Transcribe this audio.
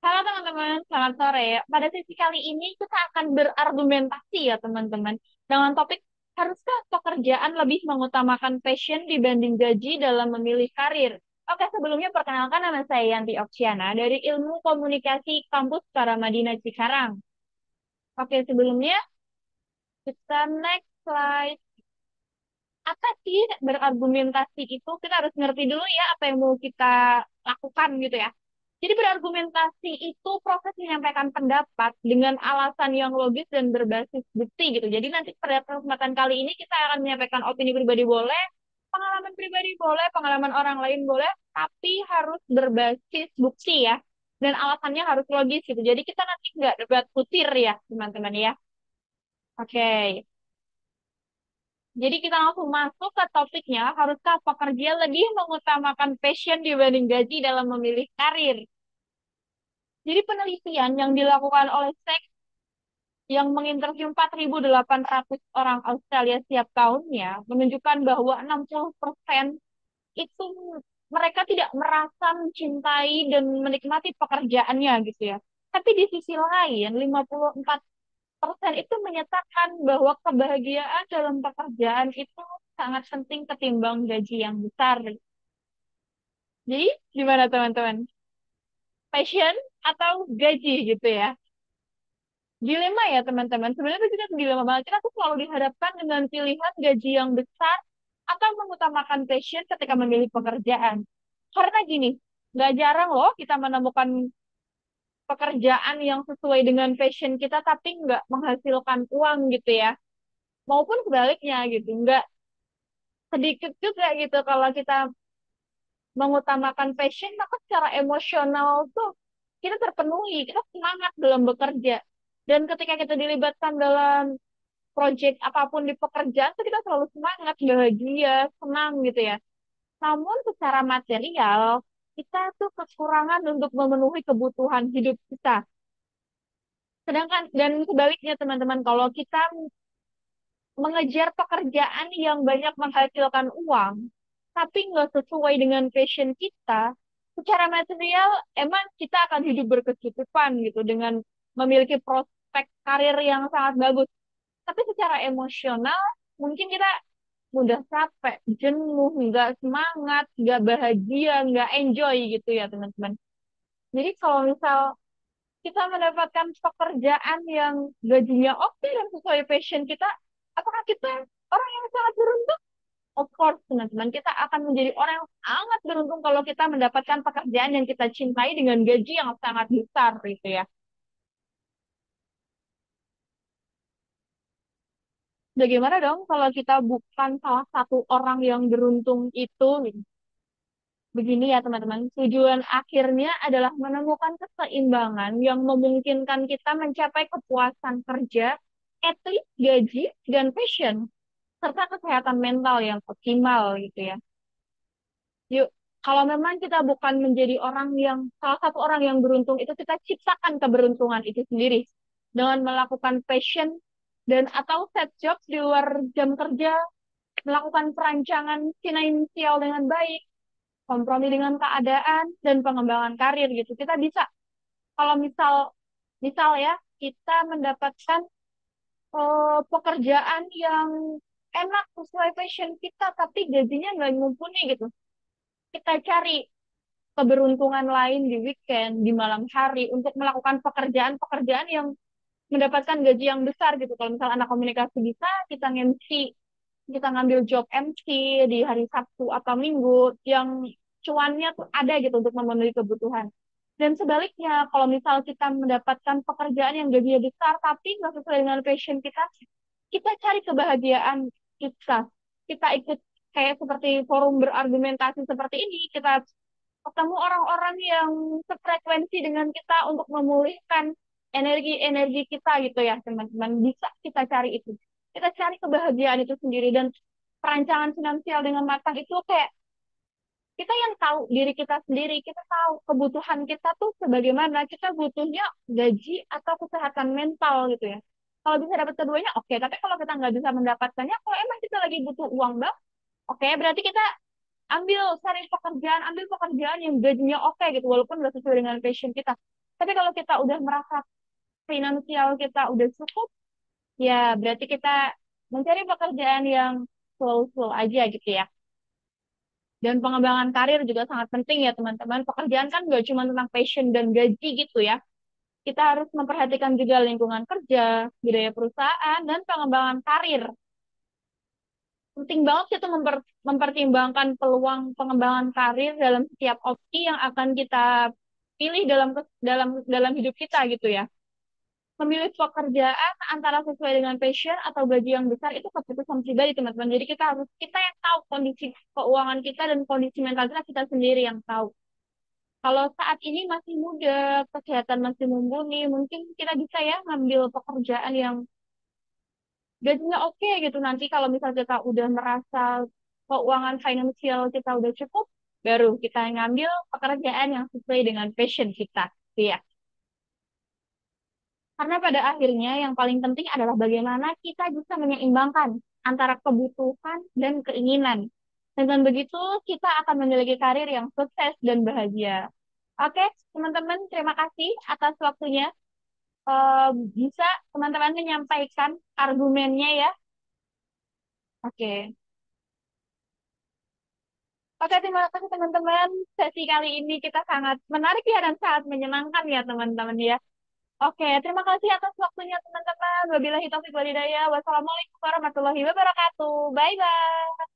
Halo teman-teman, selamat sore. Pada sesi kali ini kita akan berargumentasi ya teman-teman. Dengan topik, haruskah pekerjaan lebih mengutamakan passion dibanding gaji dalam memilih karir? Oke, sebelumnya perkenalkan nama saya Yanti Oksiana dari Ilmu Komunikasi Kampus Paramadina Cikarang. Oke, sebelumnya kita next slide. Apa sih berargumentasi itu? Kita harus ngerti dulu ya apa yang mau kita lakukan gitu ya. Jadi berargumentasi itu proses menyampaikan pendapat dengan alasan yang logis dan berbasis bukti gitu. Jadi nanti pada kesempatan kali ini kita akan menyampaikan opini pribadi boleh, pengalaman pribadi boleh, pengalaman orang lain boleh, tapi harus berbasis bukti ya. Dan alasannya harus logis gitu. Jadi kita nanti nggak debat putir ya teman-teman ya. Oke. Jadi kita langsung masuk ke topiknya, haruskah pekerja lebih mengutamakan passion dibanding gaji dalam memilih karir? Jadi penelitian yang dilakukan oleh SEC yang menginterview 4.800 orang Australia setiap tahunnya menunjukkan bahwa 60% itu mereka tidak merasa mencintai dan menikmati pekerjaannya gitu ya. Tapi di sisi lain, 54% itu menyatakan bahwa kebahagiaan dalam pekerjaan itu sangat penting ketimbang gaji yang besar. Jadi, gimana teman-teman? Passion atau gaji gitu ya? Dilema ya teman-teman. Sebenarnya itu kita dilema banget. Kita tuh selalu dihadapkan dengan pilihan gaji yang besar atau mengutamakan passion ketika memilih pekerjaan. Karena gini, nggak jarang loh kita menemukan pekerjaan yang sesuai dengan passion kita tapi nggak menghasilkan uang gitu ya. Maupun sebaliknya gitu. Nggak sedikit juga gitu kalau kita mengutamakan passion, maka secara emosional tuh kita terpenuhi, kita semangat dalam bekerja. Dan ketika kita dilibatkan dalam project apapun di pekerjaan, tuh kita selalu semangat, bahagia, senang gitu ya. Namun secara material, kita tuh kekurangan untuk memenuhi kebutuhan hidup kita. Sedangkan, dan sebaliknya teman-teman, kalau kita mengejar pekerjaan yang banyak menghasilkan uang, tapi nggak sesuai dengan passion kita, secara material emang kita akan hidup berkecukupan gitu dengan memiliki prospek karir yang sangat bagus. Tapi secara emosional mungkin kita mudah capek, jenuh, nggak semangat, nggak bahagia, nggak enjoy gitu ya teman-teman. Jadi kalau misal kita mendapatkan pekerjaan yang gajinya oke dan sesuai passion kita, apakah kita orang yang sangat beruntung? Of course, teman-teman, kita akan menjadi orang yang sangat beruntung kalau kita mendapatkan pekerjaan yang kita cintai dengan gaji yang sangat besar, gitu ya. Bagaimana dong kalau kita bukan salah satu orang yang beruntung itu? Gitu. Begini ya, teman-teman, tujuan akhirnya adalah menemukan keseimbangan yang memungkinkan kita mencapai kepuasan kerja, etik, gaji, dan passion, serta kesehatan mental yang optimal, gitu ya. Yuk, kalau memang kita bukan menjadi orang yang salah satu orang yang beruntung itu kita ciptakan keberuntungan itu sendiri dengan melakukan passion dan atau set job di luar jam kerja, melakukan perancangan finansial dengan baik, kompromi dengan keadaan dan pengembangan karir gitu. Kita bisa kalau misal ya kita mendapatkan pekerjaan yang enak sesuai passion kita tapi gajinya nggak mumpuni gitu. Kita cari keberuntungan lain di weekend, di malam hari untuk melakukan pekerjaan-pekerjaan yang mendapatkan gaji yang besar gitu. Kalau misalnya anak komunikasi bisa, kita MC, kita ngambil job MC di hari Sabtu atau Minggu yang cuannya tuh ada gitu untuk memenuhi kebutuhan. Dan sebaliknya, kalau misal kita mendapatkan pekerjaan yang gajinya besar tapi nggak sesuai dengan passion kita cari kebahagiaan kita. Kita ikut kayak seperti forum berargumentasi seperti ini, kita ketemu orang-orang yang sefrekuensi dengan kita untuk memulihkan energi-energi kita gitu ya teman-teman. Bisa kita cari itu. Kita cari kebahagiaan itu sendiri dan perancangan finansial dengan matang itu kayak kita yang tahu diri kita sendiri, kita tahu kebutuhan kita tuh sebagaimana, kita butuhnya gaji atau kesehatan mental gitu ya. Kalau bisa dapat keduanya, oke. Tapi kalau kita nggak bisa mendapatkannya, kalau emang kita lagi butuh uang bang, oke. Berarti kita ambil cari pekerjaan, ambil pekerjaan yang gajinya oke gitu, walaupun nggak sesuai dengan passion kita. Tapi kalau kita udah merasa finansial kita udah cukup, ya berarti kita mencari pekerjaan yang slow-slow aja gitu ya. Dan pengembangan karir juga sangat penting ya teman-teman. Pekerjaan kan gak cuma tentang passion dan gaji gitu ya. Kita harus memperhatikan juga lingkungan kerja, budaya perusahaan, dan pengembangan karir. Penting banget kita mempertimbangkan peluang pengembangan karir dalam setiap opsi yang akan kita pilih dalam hidup kita gitu ya. Memilih pekerjaan antara sesuai dengan passion atau gaji yang besar itu keputusan pribadi teman-teman. Jadi kita yang tahu kondisi keuangan kita dan kondisi mental kita sendiri yang tahu. Kalau saat ini masih muda, kesehatan masih mumpuni, mungkin kita bisa ya ngambil pekerjaan yang gajinya oke gitu. Nanti kalau misal kita udah merasa keuangan finansial kita udah cukup, baru kita ngambil pekerjaan yang sesuai dengan passion kita. Gitu ya. Karena pada akhirnya yang paling penting adalah bagaimana kita bisa menyeimbangkan antara kebutuhan dan keinginan. Dengan begitu, kita akan memiliki karir yang sukses dan bahagia. Oke, teman-teman, terima kasih atas waktunya. Bisa teman-teman menyampaikan argumennya ya. Oke. Oke, terima kasih teman-teman. Sesi kali ini kita sangat menarik ya dan sangat menyenangkan ya teman-teman ya. Oke, terima kasih atas waktunya teman-teman. Wabillahi taufiq walhidayah. Wassalamualaikum warahmatullahi wabarakatuh. Bye-bye.